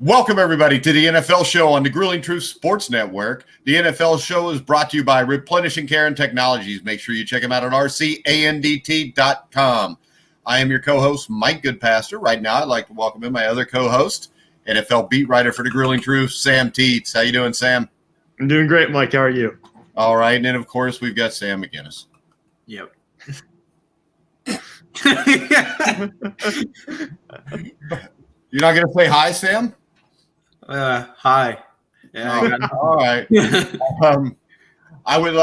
Welcome, everybody, to the NFL Show on the Grueling Truth Sports Network. The NFL Show is brought to you by Replenishing Care and Technologies. Make sure you check them out at rcandt.com. I am your co-host, Mike Goodpaster. Right now, I'd like to welcome in my other co-host, NFL beat writer for the Grueling Truth, Sam Teets. How you doing, Sam? I'm doing great, Mike. How are you? All right, and then, of course, we've got Sam McGinnis. Yep. You're not going to say hi, Sam? Hi. Yeah, all right. I would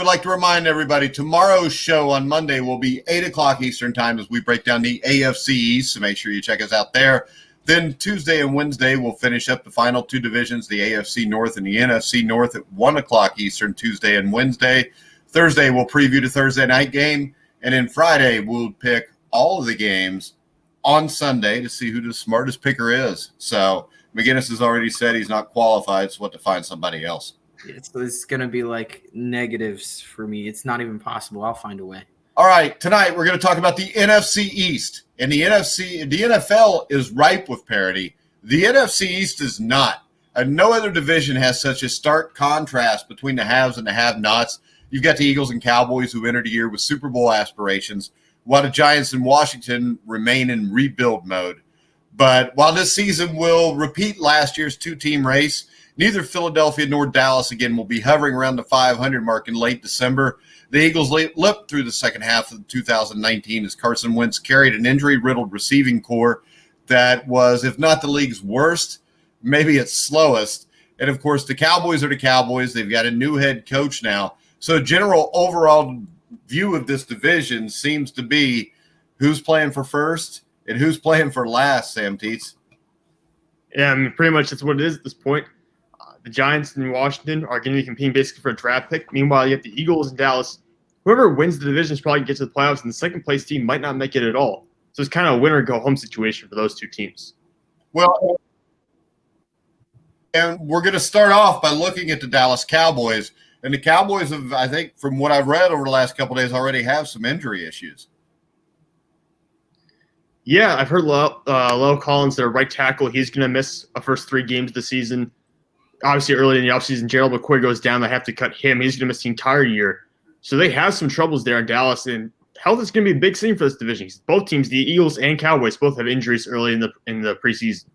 like to remind everybody, tomorrow's show on Monday will be 8 o'clock Eastern time as we break down the AFC East, so make sure you check us out there. Then Tuesday and Wednesday, we'll finish up the final two divisions, the AFC North and the NFC North at 1 o'clock Eastern, Tuesday and Wednesday. Thursday, we'll preview the Thursday night game. And then Friday, we'll pick all of the games on Sunday to see who the smartest picker is. So McGinnis has already said he's not qualified, so what to find somebody else. It's going to be like negatives for me. It's not even possible. I'll find a way. All right, tonight we're going to talk about the NFC East. And the NFL is ripe with parity. The NFC East is not. No other division has such a stark contrast between the haves and the have-nots. You've got the Eagles and Cowboys who entered the year with Super Bowl aspirations, while the Giants and Washington remain in rebuild mode. But while this season will repeat last year's two-team race, neither Philadelphia nor Dallas again will be hovering around the 500 mark in late December. The Eagles limped through the second half of 2019 as Carson Wentz carried an injury-riddled receiving core that was, if not the league's worst, maybe its slowest. And, of course, the Cowboys are the Cowboys. They've got a new head coach now. So general overall view of this division seems to be who's playing for first and who's playing for last, Sam Teets. Yeah, I mean, pretty much that's what it is at this point. The Giants and Washington are going to be competing basically for a draft pick. Meanwhile, you have the Eagles and Dallas. Whoever wins the division is probably going to get to the playoffs, and the second-place team might not make it at all. So it's kind of a winner-go-home situation for those two teams. Well, and we're going to start off by looking at the Dallas Cowboys. And the Cowboys have, I think, from what I've read over the last couple of days, already have some injury issues. Yeah, I've heard Lyle Collins, their right tackle, he's going to miss the first 3 games of the season. Obviously, early in the offseason, Gerald McCoy goes down. They have to cut him. He's going to miss the entire year. So they have some troubles there in Dallas, and health is going to be a big thing for this division. Both teams, the Eagles and Cowboys, both have injuries early in the preseason.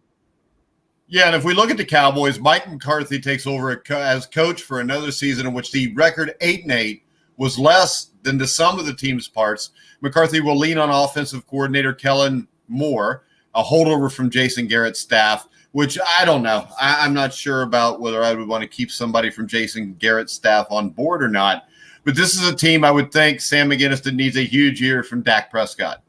Yeah, and if we look at the Cowboys, Mike McCarthy takes over as coach for another season in which the record 8-8 was less than the sum of the team's parts. McCarthy will lean on offensive coordinator Kellen Moore, a holdover from Jason Garrett's staff, which I don't know. I'm not sure about whether I would want to keep somebody from Jason Garrett's staff on board or not. But this is a team I would think Sam McGinnis needs a huge year from Dak Prescott.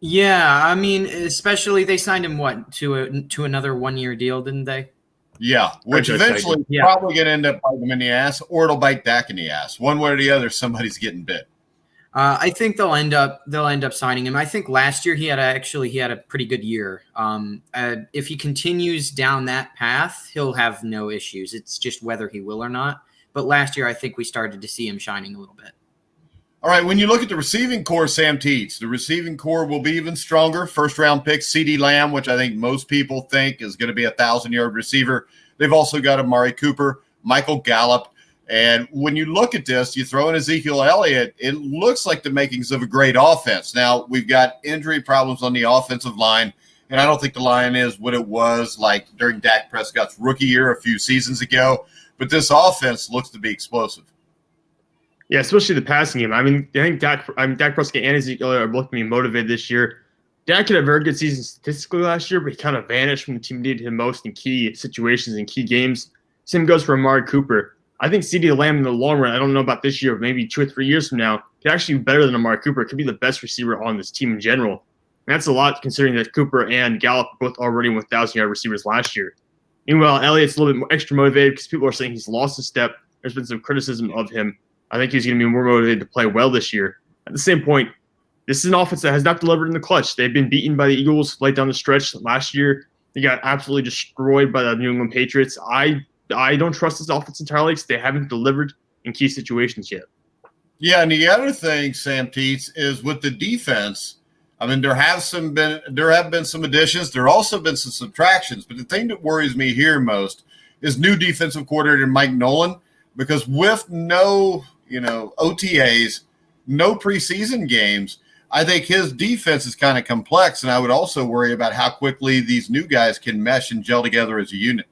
Yeah, I mean, especially they signed him to another 1-year deal, didn't they? Yeah, which eventually probably going to end up biting him in the ass, or it'll bite Dak in the ass. One way or the other, somebody's getting bit. I think they'll end up signing him. I think last year he had a pretty good year. If he continues down that path, he'll have no issues. It's just whether he will or not. But last year, I think we started to see him shining a little bit. All right, when you look at the receiving core, Sam Teets, the receiving core will be even stronger. First-round pick, CeeDee Lamb, which I think most people think is going to be a 1,000-yard receiver. They've also got Amari Cooper, Michael Gallup. And when you look at this, you throw in Ezekiel Elliott, it looks like the makings of a great offense. Now, we've got injury problems on the offensive line, and I don't think the line is what it was like during Dak Prescott's rookie year a few seasons ago. But this offense looks to be explosive. Yeah, especially the passing game. I mean, I think Dak Prescott and Ezekiel Elliott are looking to be motivated this year. Dak had a very good season statistically last year, but he kind of vanished when the team needed him most in key situations and key games. Same goes for Amari Cooper. I think CeeDee Lamb in the long run, I don't know about this year, but maybe 2 or 3 years from now, could actually be better than Amari Cooper. Could be the best receiver on this team in general. And that's a lot considering that Cooper and Gallup both already were 1,000-yard receivers last year. Meanwhile, Elliott's a little bit more extra motivated because people are saying he's lost a step. There's been some criticism of him. I think he's going to be more motivated to play well this year. At the same point, this is an offense that has not delivered in the clutch. They've been beaten by the Eagles late down the stretch. Last year, they got absolutely destroyed by the New England Patriots. I don't trust this offense entirely because they haven't delivered in key situations yet. Yeah, and the other thing, Sam Teets, is with the defense, I mean, there have been some additions. There also been some subtractions. But the thing that worries me here most is new defensive coordinator Mike Nolan, because with no, OTAs, no preseason games, I think his defense is kind of complex, and I would also worry about how quickly these new guys can mesh and gel together as a unit.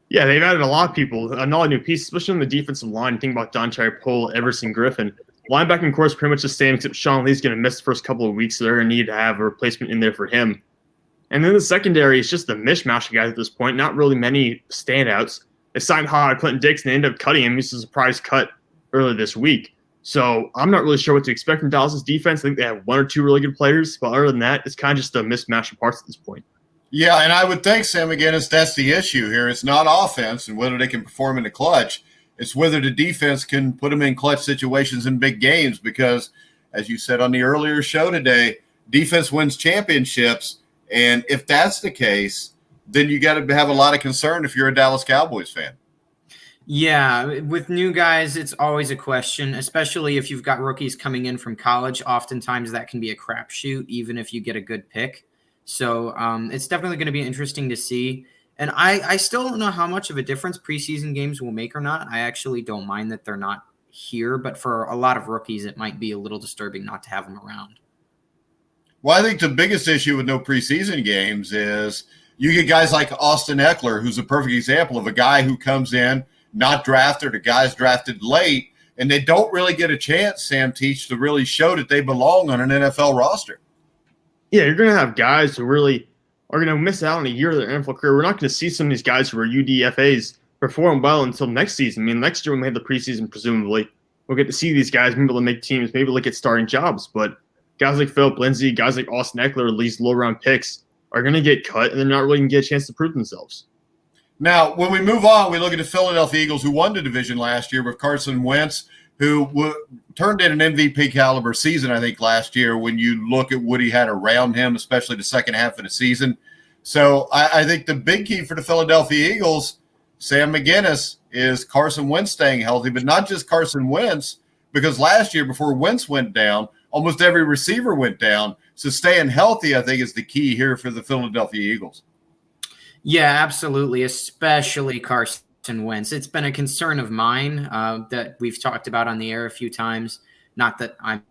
Yeah, they've added a lot of people, a lot of new pieces, especially on the defensive line. Think about Dontre Poole, Everson Griffin. Linebacking core is pretty much the same, except Sean Lee's going to miss the first couple of weeks, so they're going to need to have a replacement in there for him. And then the secondary is just a mishmash of guys at this point, not really many standouts. They signed Clinton Dix, and they ended up cutting him. He's a surprise cut earlier this week. So I'm not really sure what to expect from Dallas' defense. I think they have one or two really good players, but other than that, it's kind of just a mismatch of parts at this point. Yeah, and I would think, Sam, again, that's the issue here. It's not offense and whether they can perform in the clutch. It's whether the defense can put them in clutch situations in big games because, as you said on the earlier show today, defense wins championships. And if that's the case, then you got to have a lot of concern if you're a Dallas Cowboys fan. Yeah, with new guys, it's always a question, especially if you've got rookies coming in from college. Oftentimes that can be a crapshoot, even if you get a good pick. So it's definitely going to be interesting to see. And I still don't know how much of a difference preseason games will make or not. I actually don't mind that they're not here, but for a lot of rookies, it might be a little disturbing not to have them around. Well, I think the biggest issue with no preseason games is you get guys like Austin Eckler, who's a perfect example of a guy who comes in, not drafted, or guys drafted late, and they don't really get a chance, Sam Teets, to really show that they belong on an NFL roster. Yeah, you're going to have guys who really are going to miss out on a year of their NFL career. We're not going to see some of these guys who are UDFAs perform well until next season. I mean, next year when we have the preseason, presumably, we'll get to see these guys maybe able to make teams, maybe they'll get starting jobs. But guys like Philip Lindsay, guys like Austin Eckler, at least low-round picks, are going to get cut, and they're not really going to get a chance to prove themselves. Now, when we move on, we look at the Philadelphia Eagles, who won the division last year with Carson Wentz, who turned in an MVP caliber season, I think, last year when you look at what he had around him, especially the second half of the season. So I think the big key for the Philadelphia Eagles, Sam McGinnis, is Carson Wentz staying healthy, but not just Carson Wentz, because last year before Wentz went down, almost every receiver went down. So staying healthy, I think, is the key here for the Philadelphia Eagles. Yeah, absolutely, especially Carson Wentz. It's been a concern of mine that we've talked about on the air a few times. Not that I'm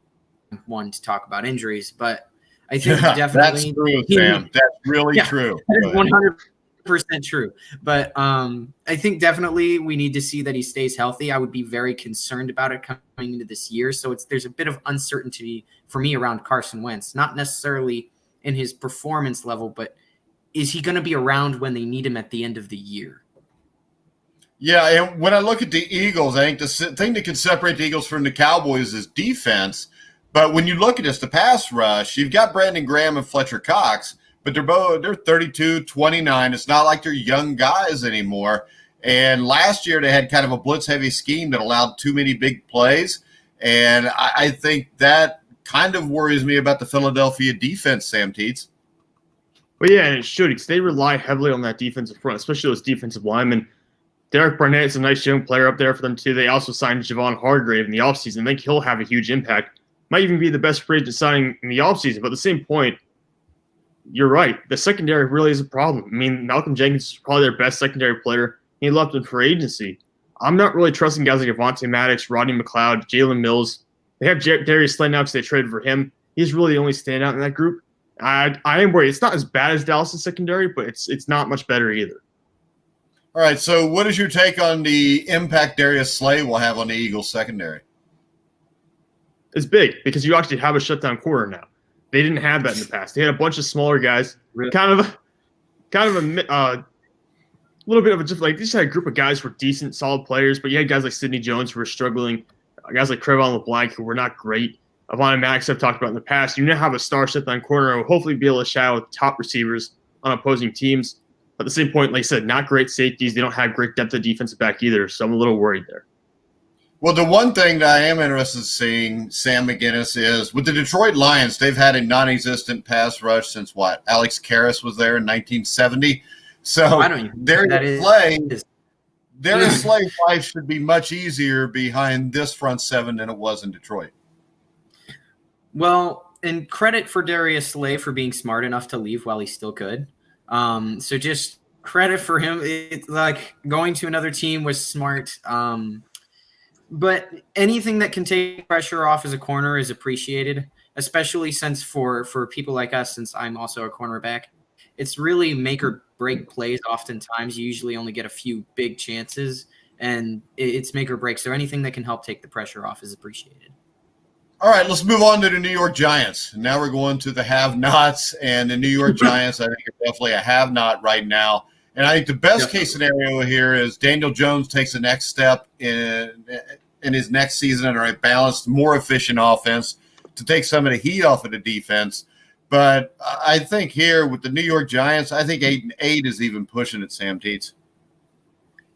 one to talk about injuries, but I think definitely that's true, Sam. That's really true. That is 100% true. But I think definitely we need to see that he stays healthy. I would be very concerned about it coming into this year. So there's a bit of uncertainty for me around Carson Wentz, not necessarily in his performance level, but is he going to be around when they need him at the end of the year? Yeah, and when I look at the Eagles, I think the thing that can separate the Eagles from the Cowboys is defense. But when you look at this, the pass rush, you've got Brandon Graham and Fletcher Cox, but they're 32, 29. It's not like they're young guys anymore. And last year they had kind of a blitz-heavy scheme that allowed too many big plays. And I think that kind of worries me about the Philadelphia defense, Sam Teets. Well, yeah, and it should, because they rely heavily on that defensive front, especially those defensive linemen. Derek Barnett is a nice young player up there for them, too. They also signed Javon Hargrave in the offseason. I think he'll have a huge impact. Might even be the best free agent signing in the offseason. But at the same point, you're right. The secondary really is a problem. I mean, Malcolm Jenkins is probably their best secondary player. He left in free agency. I'm not really trusting guys like Avonte Maddox, Rodney McLeod, Jalen Mills. They have Darius Slay now because they traded for him. He's really the only standout in that group. I am worried. It's not as bad as Dallas' secondary, but it's not much better either. All right, so what is your take on the impact Darius Slay will have on the Eagles' secondary? It's big because you actually have a shutdown corner now. They didn't have that in the past. They had a bunch of smaller guys, kind of a little bit of a just like they just had a group of guys who were decent, solid players, but you had guys like Sidney Jones who were struggling, guys like Trevon LeBlanc who were not great. Avonte Maddox I've talked about in the past. You now have a star shutdown corner who will hopefully be able to shadow top receivers on opposing teams. At the same point, like I said, not great safeties. They don't have great depth of defensive back either, so I'm a little worried there. Well, the one thing that I am interested in seeing, Sam McGinnis, is with the Detroit Lions, they've had a non-existent pass rush since what? Alex Karras was there in 1970. So Darius Slay's life should be much easier behind this front seven than it was in Detroit. Well, and credit for Darius Slay for being smart enough to leave while he still could. So just credit for him. It's like going to another team was smart. But anything that can take pressure off as a corner is appreciated, especially since for people like us, since I'm also a cornerback, it's really make or break plays. Oftentimes, you usually only get a few big chances, and it's make or break. So anything that can help take the pressure off is appreciated. All right, let's move on to the New York Giants. Now we're going to the have-nots, and the New York Giants, I think, are definitely a have-not right now. And I think the best case scenario here is Daniel Jones takes the next step in his next season under a balanced, more efficient offense to take some of the heat off of the defense. But I think here with the New York Giants, I think 8-8 is even pushing it, Sam Teets.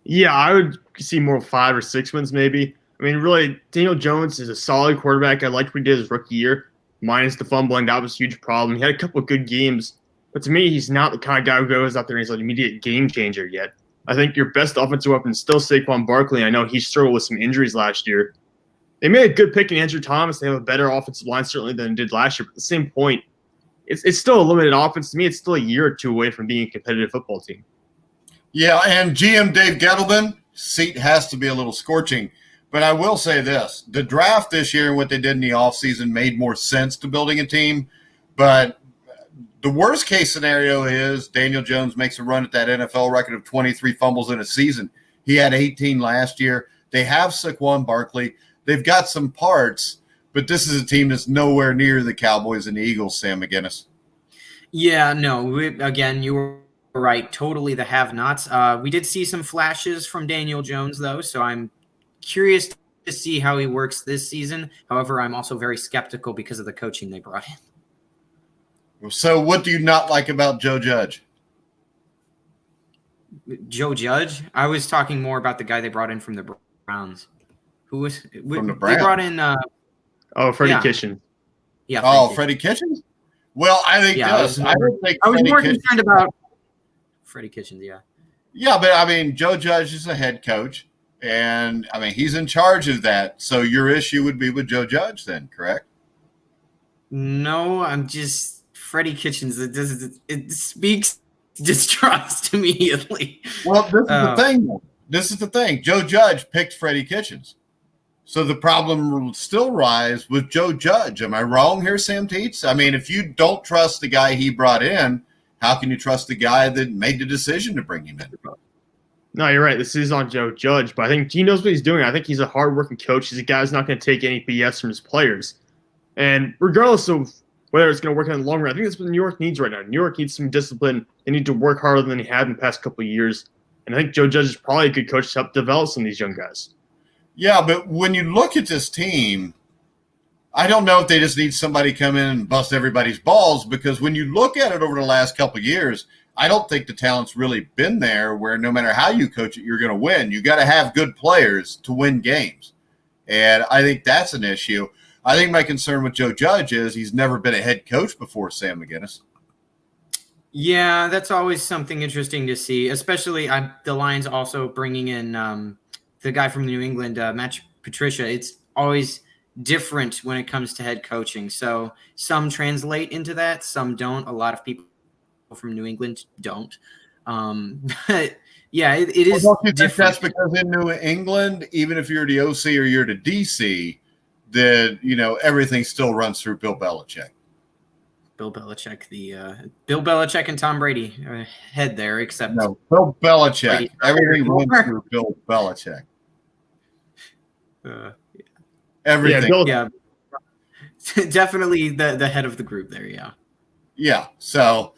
Yeah, I would see more 5 or 6 wins maybe. I mean, really, Daniel Jones is a solid quarterback. I liked what he did his rookie year, minus the fumbling. That was a huge problem. He had a couple of good games. But to me, he's not the kind of guy who goes out there and he's an immediate game changer yet. I think your best offensive weapon is still Saquon Barkley. I know he struggled with some injuries last year. They made a good pick in Andrew Thomas. They have a better offensive line certainly than they did last year. But at the same point, it's still a limited offense. To me, it's still a year or two away from being a competitive football team. Yeah, and GM Dave Gettleman, seat has to be a little scorching. But I will say this. The draft this year and what they did in the offseason made more sense to building a team. But the worst case scenario is Daniel Jones makes a run at that NFL record of 23 fumbles in a season. He had 18 last year. They have Saquon Barkley. They've got some parts, but this is a team that's nowhere near the Cowboys and the Eagles, Sam McGinnis. Yeah, no, again, you were right. Totally the have-nots. We did see some flashes from Daniel Jones, though, so I'm curious to see how he works this season. However, I'm also very skeptical because of the coaching they brought in. So what do you not like about Joe Judge? Joe Judge? I was talking more about the guy they brought in from the Browns. Who was from the Browns? They brought in Freddie Kitchens. Yeah. Freddie Kitchens? Well, I think I was more concerned about Freddie Kitchens, yeah. Yeah, but I mean, Joe Judge is a head coach, and I mean, he's in charge of that. So your issue would be with Joe Judge then, correct? No, I'm just Freddie Kitchens. It speaks distrust immediately. Well, this is the thing. This is the thing. Joe Judge picked Freddie Kitchens. So the problem will still rise with Joe Judge. Am I wrong here, Sam Teets? I mean, if you don't trust the guy he brought in, how can you trust the guy that made the decision to bring him in? No, you're right. This is on Joe Judge, but I think he knows what he's doing. I think he's a hard-working coach. He's a guy who's not going to take any BS from his players. And regardless of whether it's going to work in the long run, I think that's what New York needs right now. New York needs some discipline. They need to work harder than they have in the past couple of years. And I think Joe Judge is probably a good coach to help develop some of these young guys. Yeah, but when you look at this team, I don't know if they just need somebody to come in and bust everybody's balls, because when you look at it over the last couple of years, I don't think the talent's really been there where no matter how you coach it, you're going to win. You got to have good players to win games. And I think that's an issue. I think my concern with Joe Judge is he's never been a head coach before, Sam McGinnis. Yeah, that's always something interesting to see, especially the Lions also bringing in the guy from New England, Matt Patricia. It's always different when it comes to head coaching. So some translate into that, some don't. A lot of people from New England don't. But yeah, it is different. That's because in New England, even if you're the OC or you're the DC, that everything still runs through Bill Belichick. Bill Belichick and Tom Brady head there, except no, Bill Belichick. Everything runs through Bill Belichick. Everything. Yeah, definitely the head of the group there. Yeah. Yeah. So,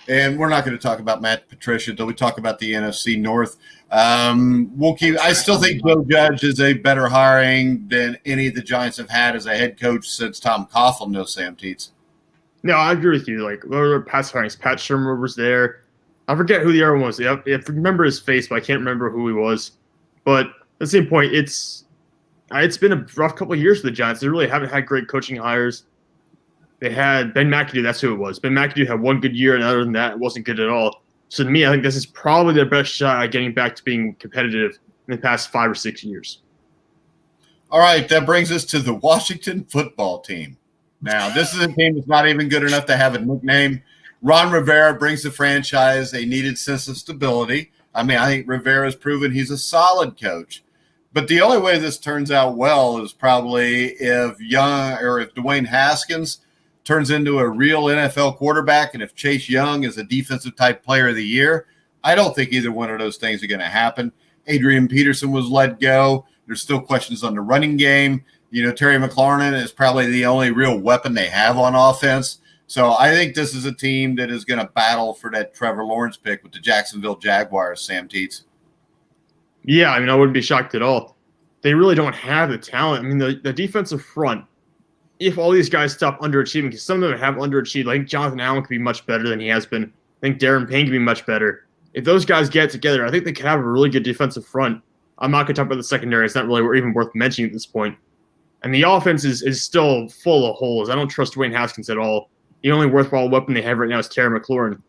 and we're not going to talk about Matt Patricia until we talk about the NFC North. I still think Joe Judge is a better hiring than any of the Giants have had as a head coach since Tom Coughlin. No, Sam Teets. No, I agree with you. Like, what were past hirings? Pat Shermer was there. I forget who the other one was. I remember his face, but I can't remember who he was. But at the same point, it's been a rough couple of years for the Giants. They really haven't had great coaching hires. They had Ben McAdoo. That's who it was. Ben McAdoo had one good year, and other than that, it wasn't good at all. So to me, I think this is probably their best shot at getting back to being competitive in the past 5 or 6 years. All right, that brings us to the Washington football team. Now, this is a team that's not even good enough to have a nickname. Ron Rivera brings the franchise a needed sense of stability. I mean, I think Rivera's proven he's a solid coach. But the only way this turns out well is probably if Dwayne Haskins turns into a real NFL quarterback, and if Chase Young is a defensive type player of the year. I don't think either one of those things are going to happen. Adrian Peterson was let go. There's still questions on the running game. Terry McLaurin is probably the only real weapon they have on offense. So I think this is a team that is going to battle for that Trevor Lawrence pick with the Jacksonville Jaguars, Sam Teets. Yeah, I wouldn't be shocked at all. They really don't have the talent. The defensive front, if all these guys stop underachieving, because some of them have underachieved, I think Jonathan Allen could be much better than he has been. I think Darren Payne could be much better. If those guys get together, I think they could have a really good defensive front. I'm not going to talk about the secondary. It's not really even worth mentioning at this point. And the offense is still full of holes. I don't trust Dwayne Haskins at all. The only worthwhile weapon they have right now is Terry McLaurin.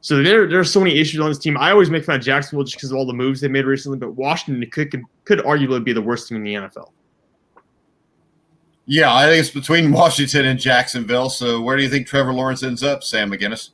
So there are so many issues on this team. I always make fun of Jacksonville just because of all the moves they made recently, but Washington could arguably be the worst team in the NFL. Yeah, I think it's between Washington and Jacksonville. So where do you think Trevor Lawrence ends up, Sam McGinnis?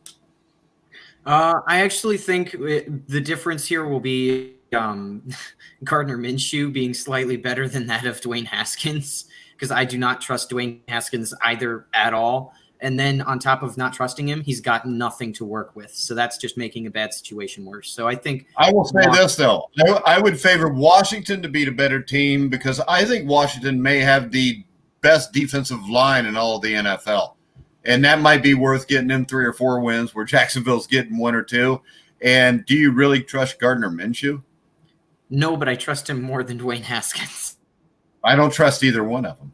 I actually think the difference here will be Gardner Minshew being slightly better than that of Dwayne Haskins, because I do not trust Dwayne Haskins either at all. And then on top of not trusting him, he's got nothing to work with. So that's just making a bad situation worse. So I think I will say this, though. I would favor Washington to be the better team because I think Washington may have the best defensive line in all of the NFL. And that might be worth getting them 3 or 4 wins where Jacksonville's getting 1 or 2. And do you really trust Gardner Minshew? No, but I trust him more than Dwayne Haskins. I don't trust either one of them.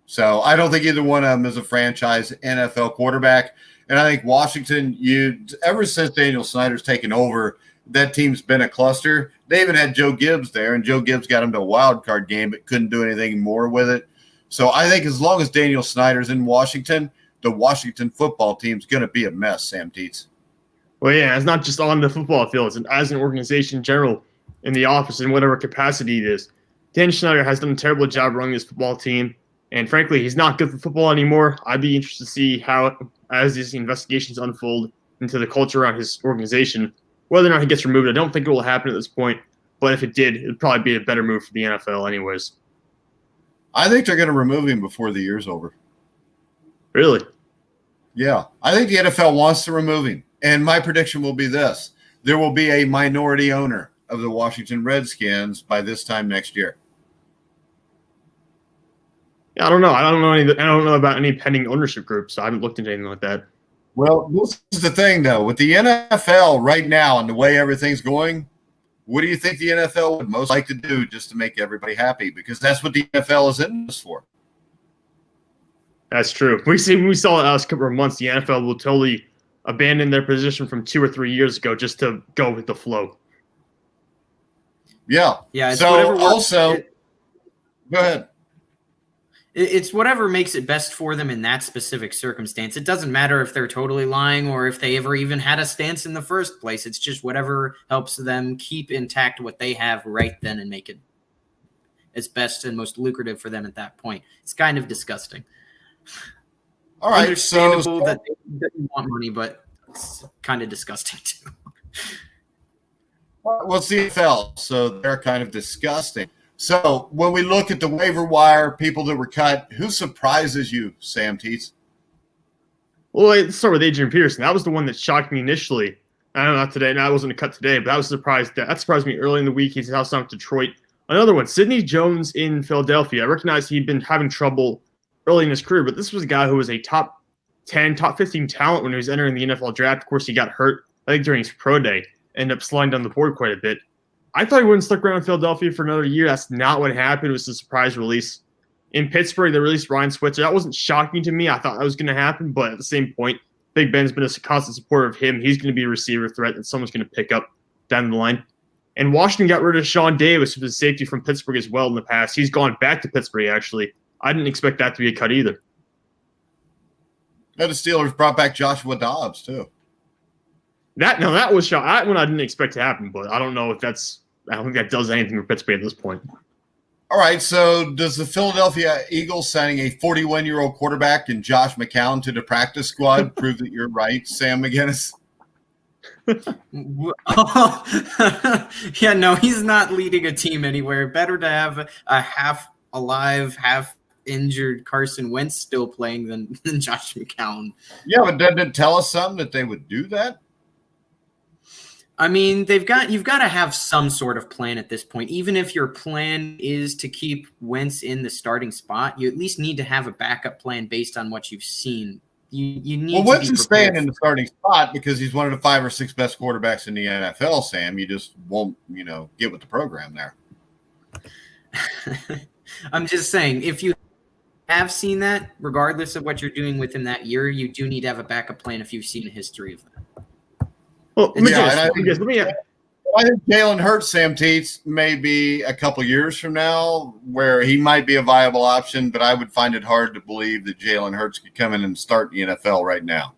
So I don't think either one of them is a franchise NFL quarterback. And I think Washington, ever since Daniel Snyder's taken over, that team's been a cluster. They even had Joe Gibbs there, and Joe Gibbs got them to a wild card game but couldn't do anything more with it. So I think as long as Daniel Snyder's in Washington, the Washington football team's going to be a mess, Sam Teets. Well, yeah, it's not just on the football field. It's as an organization in general, in the office, in whatever capacity it is. Daniel Snyder has done a terrible job running this football team, and frankly, he's not good for football anymore. I'd be interested to see how, as these investigations unfold into the culture around his organization, whether or not he gets removed. I don't think it will happen at this point, but if it did, it would probably be a better move for the NFL anyways. I think they're going to remove him before the year's over. Really? Yeah. I think the NFL wants to remove him. And my prediction will be this. There will be a minority owner of the Washington Redskins by this time next year. Yeah, I don't know. I don't know about any pending ownership groups. So I haven't looked into anything like that. Well, this is the thing, though. With the NFL right now and the way everything's going, what do you think the NFL would most like to do just to make everybody happy? Because that's what the NFL is in this for. That's true. We saw the last couple of months, the NFL will totally abandon their position from 2 or 3 years ago just to go with the flow. Yeah. Yeah. So also, go ahead. It's whatever makes it best for them in that specific circumstance. It doesn't matter if they're totally lying or if they ever even had a stance in the first place. It's just whatever helps them keep intact what they have right then and make it as best and most lucrative for them at that point. It's kind of disgusting. All right. Understandable that they want money, but it's kind of disgusting too. Well, it's the NFL, so they're kind of disgusting. So when we look at the waiver wire, people that were cut, who surprises you, Sam Teets? Well, let's start with Adrian Peterson. That was the one that shocked me initially. I don't know, not today. No, I wasn't a cut today, but that surprised me early in the week. He's now signed with Detroit. Another one, Sidney Jones in Philadelphia. I recognize he'd been having trouble early in his career, but this was a guy who was a top 10, top 15 talent when he was entering the NFL draft. Of course, he got hurt, I think, during his pro day. Ended up sliding down the board quite a bit. I thought he wouldn't stick around in Philadelphia for another year. That's not what happened. It was a surprise release. In Pittsburgh, they released Ryan Switzer. That wasn't shocking to me. I thought that was going to happen, but at the same point, Big Ben's been a constant supporter of him. He's going to be a receiver threat that someone's going to pick up down the line. And Washington got rid of Sean Davis, who was a safety from Pittsburgh as well in the past. He's gone back to Pittsburgh, actually. I didn't expect that to be a cut either. And the Steelers brought back Joshua Dobbs, too. That was shocking. That one I didn't expect to happen, but I don't know if I don't think that does anything for Pittsburgh at this point. All right, so does the Philadelphia Eagles signing a 41-year-old quarterback and Josh McCown to the practice squad prove that you're right, Sam McGinnis? Yeah, no, he's not leading a team anywhere. Better to have a half alive, half injured Carson Wentz still playing than Josh McCown. Yeah, but doesn't it tell us something that they would do that? I mean, you've got to have some sort of plan at this point. Even if your plan is to keep Wentz in the starting spot, you at least need to have a backup plan based on what you've seen. You need. Well, Wentz is staying in the starting spot because he's one of the 5 or 6 best quarterbacks in the NFL. Sam, you just won't, get with the program there. I'm just saying, if you have seen that, regardless of what you're doing with him that year, you do need to have a backup plan if you've seen a history of that. Well, I think Jalen Hurts, Sam Teets, may be a couple years from now where he might be a viable option, but I would find it hard to believe that Jalen Hurts could come in and start the NFL right now.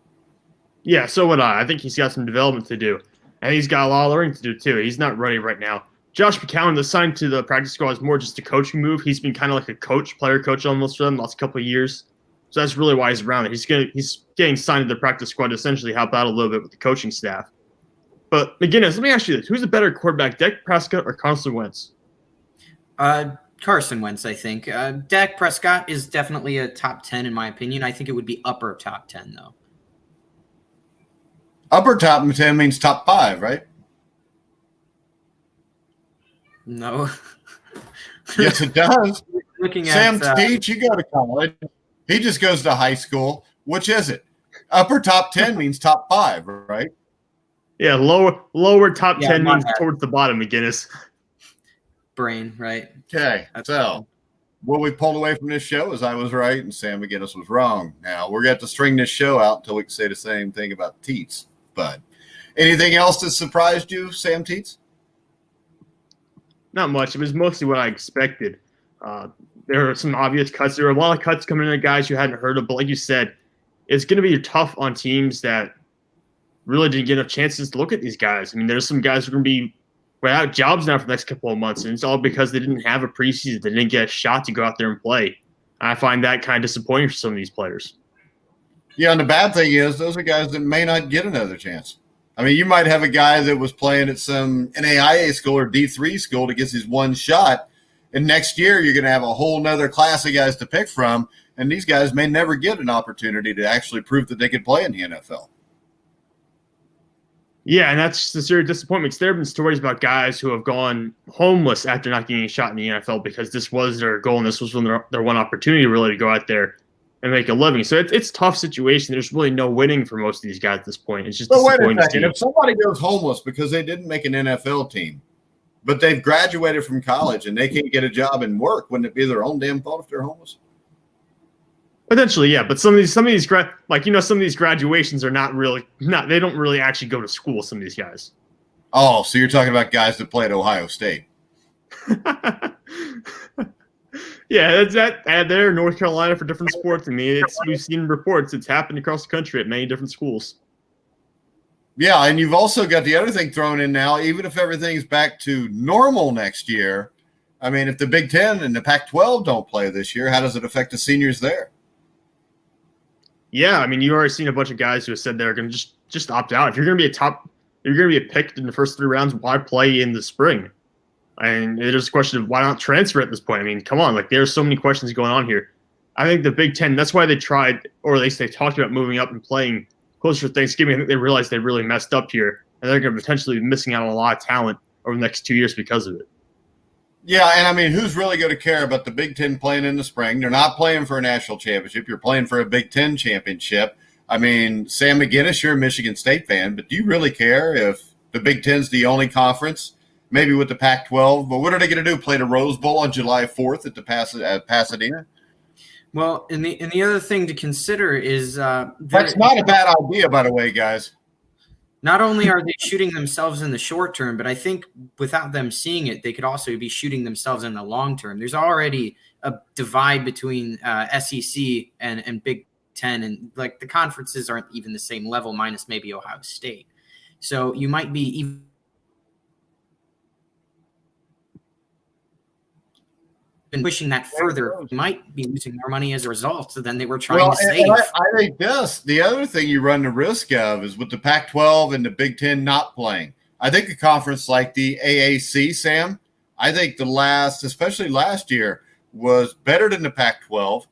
Yeah, so would I. I think he's got some development to do, and he's got a lot of learning to do too. He's not ready right now. Josh McCown, the sign to the practice squad is more just a coaching move. He's been kind of like a player coach almost for them the last couple of years. So that's really why he's around it. He's getting signed to the practice squad to essentially help out a little bit with the coaching staff. But McGinnis, let me ask you this. Who's a better quarterback, Dak Prescott or Carson Wentz? Carson Wentz, I think. Dak Prescott is definitely a top 10 in my opinion. I think it would be upper top 10, though. Upper top 10 means top 5, right? No. Yes, it does. Looking Sam at Teach, you go to college. He just goes to high school. Which is it? Upper top 10 means top 5, right? Yeah, lower top 10 means towards the bottom, McGinnis. Brain, right? Okay, so what we pulled away from this show is I was right and Sam McGinnis was wrong. Now, we're going to string this show out until we can say the same thing about Teets. But anything else that surprised you, Sam Teets? Not much. It was mostly what I expected. There are some obvious cuts. There are a lot of cuts coming in, guys you hadn't heard of. But like you said, it's going to be tough on teams that really didn't get enough chances to look at these guys. I mean, there's some guys who are going to be without jobs now for the next couple of months, and it's all because they didn't have a preseason. They didn't get a shot to go out there and play. I find that kind of disappointing for some of these players. Yeah, and the bad thing is those are guys that may not get another chance. I mean, you might have a guy that was playing at some NAIA school or D3 school to get his one shot, and next year you're going to have a whole nother class of guys to pick from, and these guys may never get an opportunity to actually prove that they could play in the NFL. Yeah, and that's the serious disappointment. There have been stories about guys who have gone homeless after not getting a shot in the NFL because this was their goal and this was their one opportunity really to go out there and make a living. So it's a tough situation. There's really no winning for most of these guys at this point. It's just disappointing. Wait a second. If somebody goes homeless because they didn't make an NFL team, but they've graduated from college and they can't get a job and work, wouldn't it be their own damn fault if they're homeless? Potentially, yeah, but some of these graduations are they don't really actually go to school. Some of these guys. Oh, so you're talking about guys that play at Ohio State? Yeah, that's that. They're North Carolina for different sports. I mean, we've seen reports. It's happened across the country at many different schools. Yeah, and you've also got the other thing thrown in now. Even if everything's back to normal next year, I mean, if the Big Ten and the Pac-12 don't play this year, how does it affect the seniors there? Yeah, I mean, you've already seen a bunch of guys who have said they're going to just opt out. If you're going to be a pick in the first 3 rounds, why play in the spring? And there's a question of why not transfer at this point. I mean, come on, there's so many questions going on here. I think the Big Ten, that's why they tried, or at least they talked about moving up and playing closer to Thanksgiving. I think they realized they really messed up here, and they're going to potentially be missing out on a lot of talent over the next 2 years because of it. Yeah, and I mean, who's really going to care about the Big Ten playing in the spring? They're not playing for a national championship. You're playing for a Big Ten championship. I mean, Sam McGinnis, you're a Michigan State fan, but do you really care if the Big Ten's the only conference, maybe with the Pac-12? But what are they going to do, play the Rose Bowl on July 4th at Pasadena? Well, and the other thing to consider is that's not a bad idea, by the way, guys. Not only are they shooting themselves in the short term, but I think without them seeing it, they could also be shooting themselves in the long term. There's already a divide between SEC and Big Ten, and the conferences aren't even the same level, minus maybe Ohio State. So you might be even been pushing that further, they might be losing more money as a result than they were trying to save. I think the other thing you run the risk of is with the Pac-12 and the Big Ten not playing. I think a conference like the AAC, Sam, I think especially last year, was better than the Pac-12,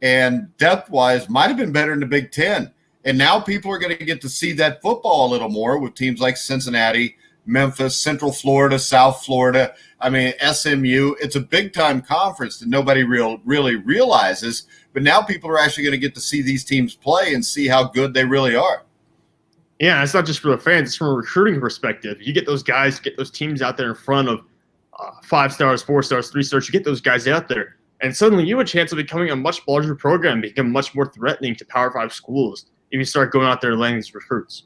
and depth-wise might have been better than the Big Ten. And now people are going to get to see that football a little more with teams like Cincinnati, Memphis, Central Florida, South Florida. I mean, SMU. It's a big-time conference that nobody really realizes. But now people are actually going to get to see these teams play and see how good they really are. Yeah, it's not just for the fans. It's from a recruiting perspective. You get those guys, get those teams out there in front of 5 stars, 4 stars, 3 stars. You get those guys out there, and suddenly you have a chance of becoming a much larger program, become much more threatening to Power 5 schools if you start going out there and landing these recruits.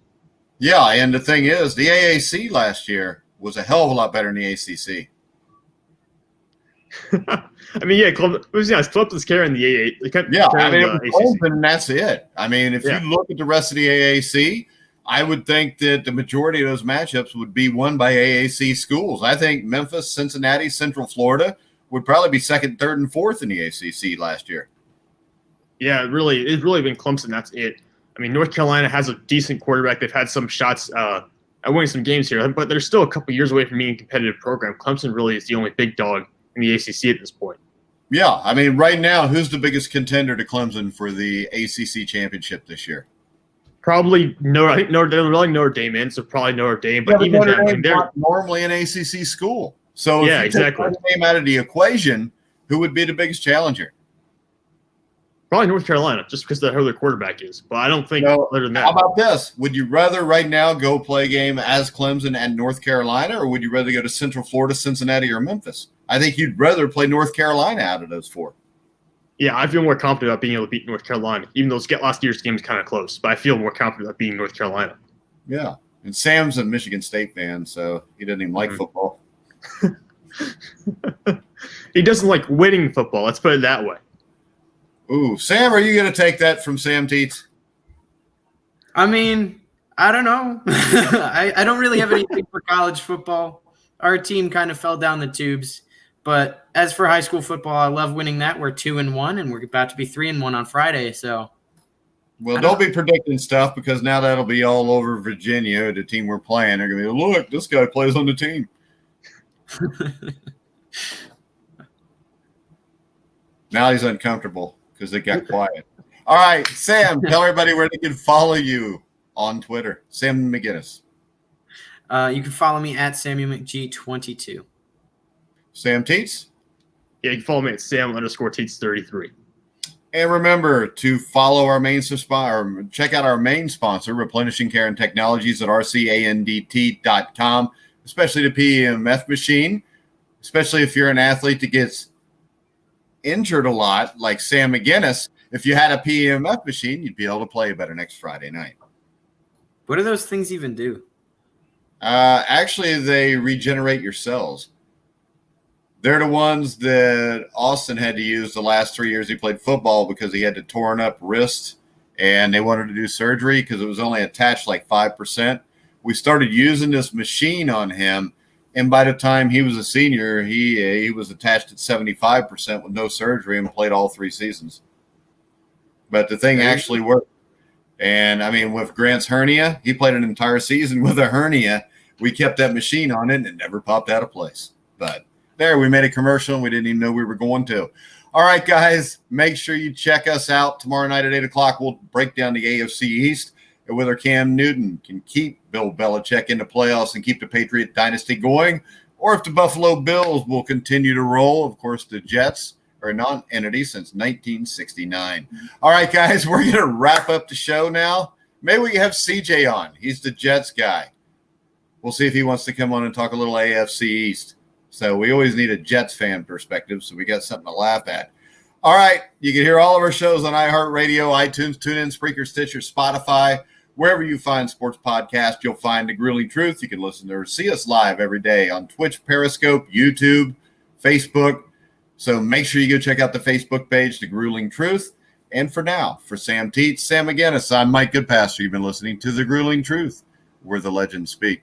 Yeah, and the thing is, the AAC last year was a hell of a lot better than the ACC. I mean, yeah, Clemson's carrying the AA. Yeah, I mean, Clemson, and that's it. I mean, if you look at the rest of the AAC, I would think that the majority of those matchups would be won by AAC schools. I think Memphis, Cincinnati, Central Florida would probably be second, third, and fourth in the ACC last year. Yeah, it's really been Clemson. That's it. I mean, North Carolina has a decent quarterback. They've had some shots at winning some games here, but they're still a couple years away from being a competitive program. Clemson really is the only big dog in the ACC at this point. Yeah, I mean, right now, who's the biggest contender to Clemson for the ACC championship this year? Probably I think they're letting Notre Dame in, so probably Notre Dame. But even Notre Dame's not normally an ACC school. So yeah, exactly. If you take Notre Dame out of the equation, who would be the biggest challenger? Probably North Carolina, just because of who their quarterback is. But I don't think other than that. How about this? Would you rather right now go play a game as Clemson and North Carolina, or would you rather go to Central Florida, Cincinnati, or Memphis? I think you'd rather play North Carolina out of those 4. Yeah, I feel more confident about being able to beat North Carolina, even though last year's game is kind of close. But I feel more confident about beating North Carolina. Yeah, and Sam's a Michigan State fan, so he doesn't even like football. He doesn't like winning football. Let's put it that way. Ooh, Sam, are you going to take that from Sam Teets? I mean, I don't know. I don't really have anything for college football. Our team kind of fell down the tubes. But as for high school football, I love winning that. We're 2-1, and we're about to be 3-1 on Friday. So, well, don't be predicting stuff because now that'll be all over Virginia, the team we're playing. They're going to be, look, this guy plays on the team. Now he's uncomfortable because it got quiet. All right, Sam, tell everybody where they can follow you on Twitter. Sam McGinnis. You can follow me at SamuelMcG22. Sam Teets? Yeah, you can follow me at Sam_Teets33. And remember to follow our main sponsor, or check out our main sponsor, Replenishing Care and Technologies at rcandt.com, especially the PEMF machine, especially if you're an athlete that gets injured a lot, like Sam McGinnis. If you had a PEMF machine, you'd be able to play better next Friday night. What do those things even do? Actually, they regenerate your cells. They're the ones that Austin had to use the last 3 years he played football because he had to torn up wrist, and they wanted to do surgery because it was only attached like 5%. We started using this machine on him, and by the time he was a senior, he was attached at 75% with no surgery and played all 3 seasons. But the thing actually worked. And, I mean, with Grant's hernia, he played an entire season with a hernia. We kept that machine on it, and it never popped out of place. But there, we made a commercial, and we didn't even know we were going to. All right, guys, make sure you check us out tomorrow night at 8 o'clock. We'll break down the AFC East and whether Cam Newton can keep Bill Belichick in the playoffs and keep the Patriot dynasty going, or if the Buffalo Bills will continue to roll. Of course, the Jets are a non-entity since 1969. All right, guys, we're going to wrap up the show now. Maybe we have CJ on. He's the Jets guy. We'll see if he wants to come on and talk a little AFC East. So we always need a Jets fan perspective, so we got something to laugh at. All right, you can hear all of our shows on iHeartRadio, iTunes, TuneIn, Spreaker, Stitcher, Spotify. Wherever you find sports podcasts, you'll find The Grueling Truth. You can listen to or see us live every day on Twitch, Periscope, YouTube, Facebook. So make sure you go check out the Facebook page, The Grueling Truth. And for now, for Sam Teets, Sam McGinnis, I'm Mike Goodpaster. You've been listening to The Grueling Truth, where the legends speak.